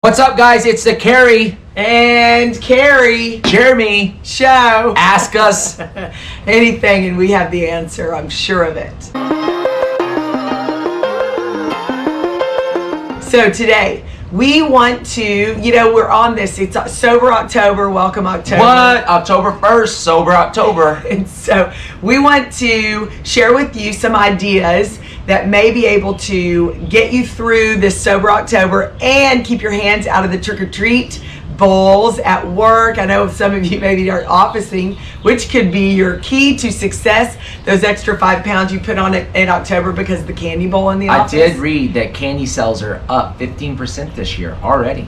What's up, guys? It's the Carey and Carey Jeremy show. Ask us anything and we have the answer, I'm sure of it. So today we want to, we're on this, it's Sober October, welcome October. What? October 1st, Sober October. And so we want to share with you some ideas that may be able to get you through this Sober October and keep your hands out of the trick-or-treat bowls at work. I know some of you maybe are officing, which could be your key to success, those extra 5 pounds you put on it in October because of the candy bowl in the office. I did read that candy sales are up 15% this year already.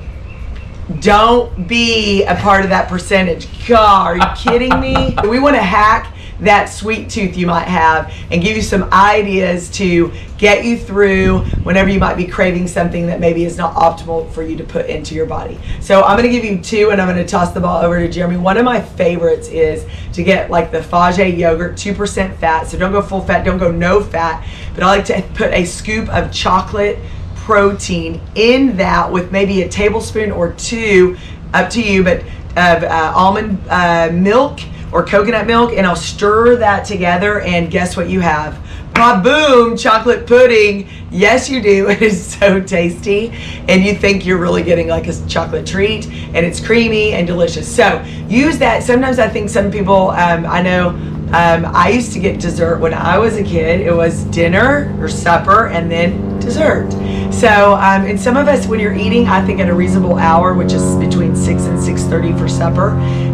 Don't be a part of that percentage. God, are you kidding me? We want to hack that sweet tooth you might have and give you some ideas to get you through whenever you might be craving something that maybe is not optimal for you to put into your body. So I'm going to give you 2 and I'm going to toss the ball over to Jeremy. One of my favorites is to get like the Fage yogurt, 2% fat. So don't go full fat, don't go no fat, but I like to put a scoop of chocolate protein in that with maybe a tablespoon or 2, up to you, but of almond milk or coconut milk, and I'll stir that together, and guess what you have? Boom, chocolate pudding. Yes, you do. It is so tasty, and you think you're really getting like a chocolate treat, and it's creamy and delicious. So use that. Sometimes I think some people, I know, I used to get dessert when I was a kid. It was dinner or supper and then dessert. So, and some of us, when you're eating, I think at a reasonable hour, which is between 6 and 6:30 for supper,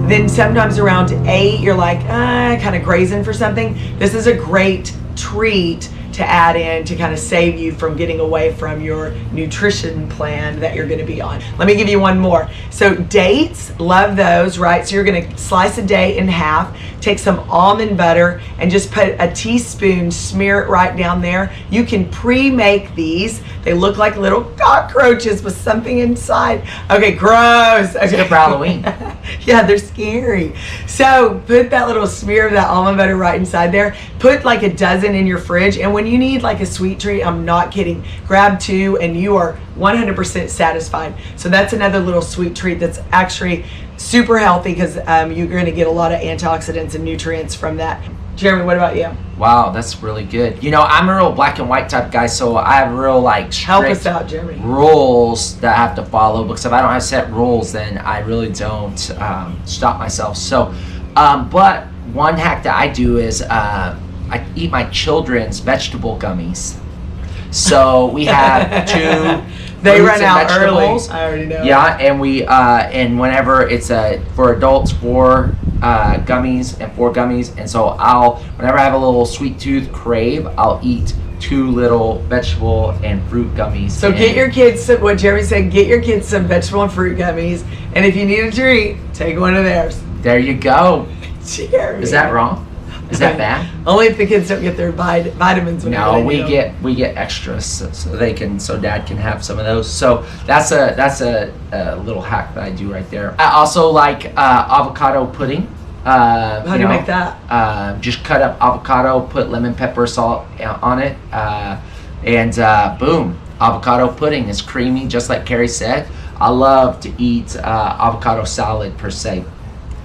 then sometimes around 8, you're like, kind of grazing for something. This is a great treat to add in to kind of save you from getting away from your nutrition plan that you're going to be on. Let me give you one more. So dates, love those, right? So you're going to slice a date in half, take some almond butter and just put a teaspoon, smear it right down there. You can pre-make these. They look like little cockroaches with something inside. Okay, gross. Okay. It's good for Halloween. Yeah, they're scary. So put that little smear of that almond butter right inside there. Put like a dozen in your fridge, and when you need like a sweet treat, I'm not kidding, grab 2 and you are 100% satisfied. So that's another little sweet treat that's actually super healthy because you're going to get a lot of antioxidants and nutrients from that. Jeremy, what about you? Wow, that's really good. I'm a real black and white type guy, so I have real like help us out, Jeremy, rules that I have to follow, because if I don't have set rules, then I really don't stop myself. So, but one hack that I do is I eat my children's vegetable gummies. So we have 2 they run out vegetables. Early. I already know. Yeah, and we and whenever it's for adults 4 gummies and 4 gummies, and so whenever I have a little sweet tooth crave, I'll eat 2 little vegetable and fruit gummies. So get your kids what Jeremy said. Get your kids some vegetable and fruit gummies, and if you need a treat, take one of theirs. There you go. Jeremy. Is that wrong? Is that bad? Only if the kids don't get their vitamins. No, we get extras so Dad can have some of those. So that's a little hack that I do right there. I also like avocado pudding. How do you make that? Just cut up avocado, put lemon pepper salt on it, and boom, avocado pudding is creamy, just like Carey said. I love to eat avocado salad per se.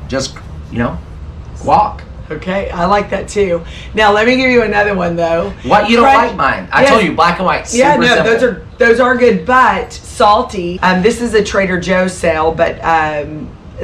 Just guac. Okay, I like that too. Now let me give you another one though. What, you don't like mine? I told you, black and white. Yeah, no, simple. those are good, but salty. This is a Trader Joe's sale, but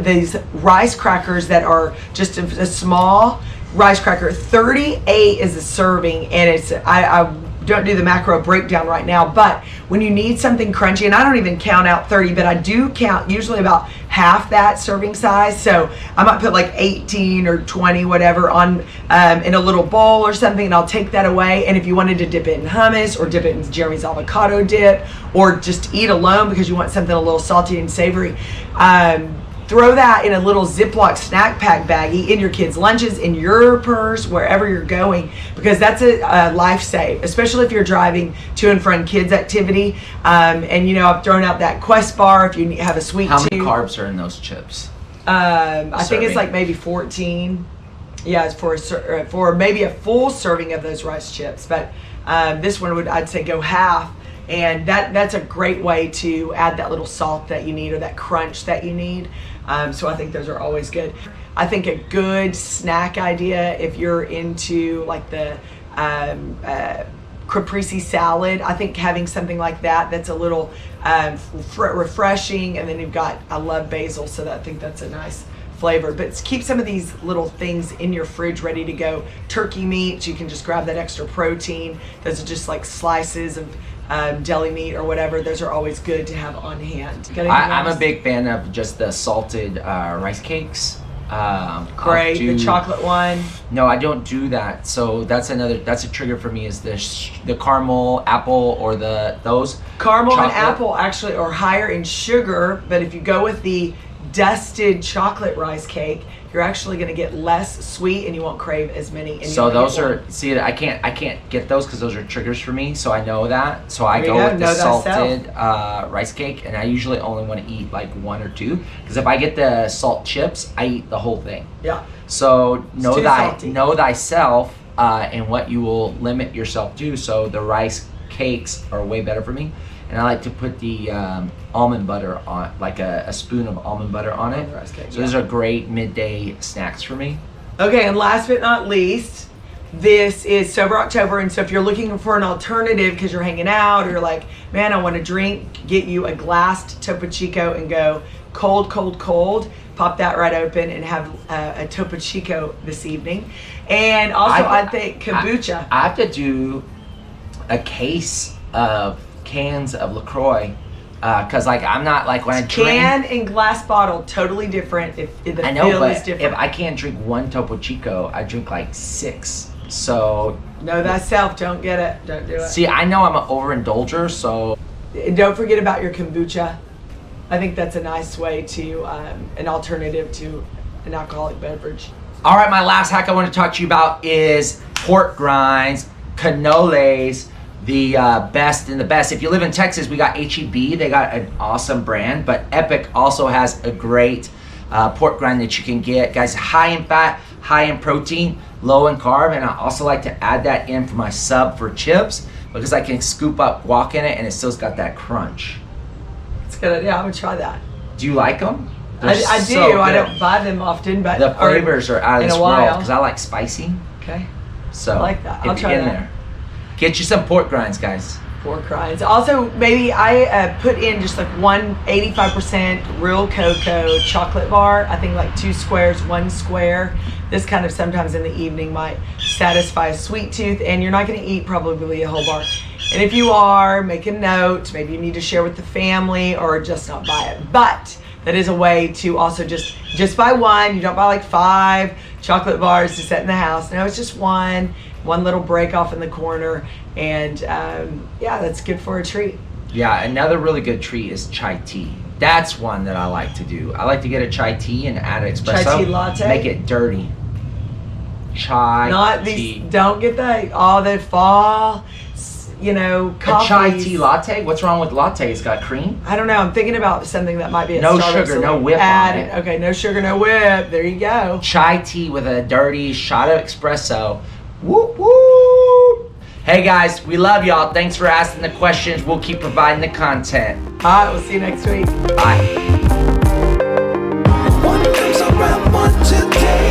these rice crackers that are just a small rice cracker, 38 is a serving, and it's I don't do the macro breakdown right now, but when you need something crunchy, and I don't even count out 30, but I do count usually about half that serving size. So I might put like 18 or 20, whatever, on in a little bowl or something, and I'll take that away. And if you wanted to dip it in hummus or dip it in Jeremy's avocado dip, or just eat alone because you want something a little salty and savory, throw that in a little Ziploc snack pack baggie in your kids' lunches, in your purse, wherever you're going, because that's a life save, especially if you're driving to and from kids' activity. And I've thrown out that Quest bar if you have a sweet tooth. How many carbs are in those chips? I think it's like maybe 14. Yeah, it's for maybe a full serving of those rice chips. But this one I'd say go half. And that's a great way to add that little salt that you need or that crunch that you need. So I think those are always good. I think a good snack idea, if you're into like the caprese salad, I think having something like that's a little refreshing. And then I love basil, so I think that's a nice flavor. But keep some of these little things in your fridge ready to go. Turkey meat, you can just grab that extra protein. Those are just like slices of deli meat or whatever. Those are always good to have on hand. I'm a big fan of just the salted rice cakes. Great, the chocolate one. No, I don't do that. So that's a trigger for me, is the caramel, apple, or those. Caramel chocolate. And apple actually are higher in sugar, but if you go with the dusted chocolate rice cake, you're actually going to get less sweet and you won't crave as many. So those are, see, I can't get those because those are triggers for me. So I know that. So I go with the salted rice cake, and I usually only want to eat like one or two, because if I get the salt chips, I eat the whole thing. Yeah. So know thyself and what you will limit yourself to. So the rice cakes are way better for me. And I like to put the almond butter on, like a spoon of almond butter on it. So those are great midday snacks for me. Okay, and last but not least, this is Sober October. And so if you're looking for an alternative because you're hanging out or you're like, man, I want to drink, get you a glassed Topo Chico and go cold, cold, cold. Pop that right open and have a Topo Chico this evening. And also, I think kombucha. I have to do a case of cans of LaCroix, because like I'm not like when I drink can and glass bottle, totally different. If the I know, feel but is different. if I can't drink one Topo Chico, I drink like 6. So know thyself, don't get it, don't do it. See, I know I'm an overindulger, so and don't forget about your kombucha. I think that's a nice way to an alternative to an alcoholic beverage. All right, my last hack I want to talk to you about is pork grinds, cannolis. The best in the best. If you live in Texas, we got HEB. They got an awesome brand, but Epic also has a great pork grind that you can get. Guys, high in fat, high in protein, low in carb, and I also like to add that in for my sub for chips because I can scoop up guac in it and it still's got that crunch. It's a good idea. I'm gonna try that. Do you like them? I do. So I don't buy them often, but the flavors are out of this world because I like spicy. Okay. So I like that. I'll try that. There. Get you some pork grinds, guys. Pork grinds. Also, maybe I put in just like 85% real cocoa chocolate bar. I think like 2 squares, 1 square. This kind of sometimes in the evening might satisfy a sweet tooth, and you're not going to eat probably a whole bar. And if you are, make a note. Maybe you need to share with the family or just not buy it. But that is a way to also just buy one. You don't buy like 5 chocolate bars to set in the house. No, it's just one little break off in the corner, and yeah, that's good for a treat. Yeah, another really good treat is chai tea. That's one that I like to do. I like to get a chai tea and add an espresso. Chai tea latte? Make it dirty. Chai Not tea. These, don't get the fall, coffees. A chai tea latte? What's wrong with latte? It's got cream? I don't know. I'm thinking about something that might be at no Starbucks, sugar, no whip on it. Okay, no sugar, no whip. There you go. Chai tea with a dirty shot of espresso. Whoop, whoop. Hey guys, we love y'all. Thanks for asking the questions. We'll keep providing the content. All right, we'll see you next week. Bye. One comes around once a day.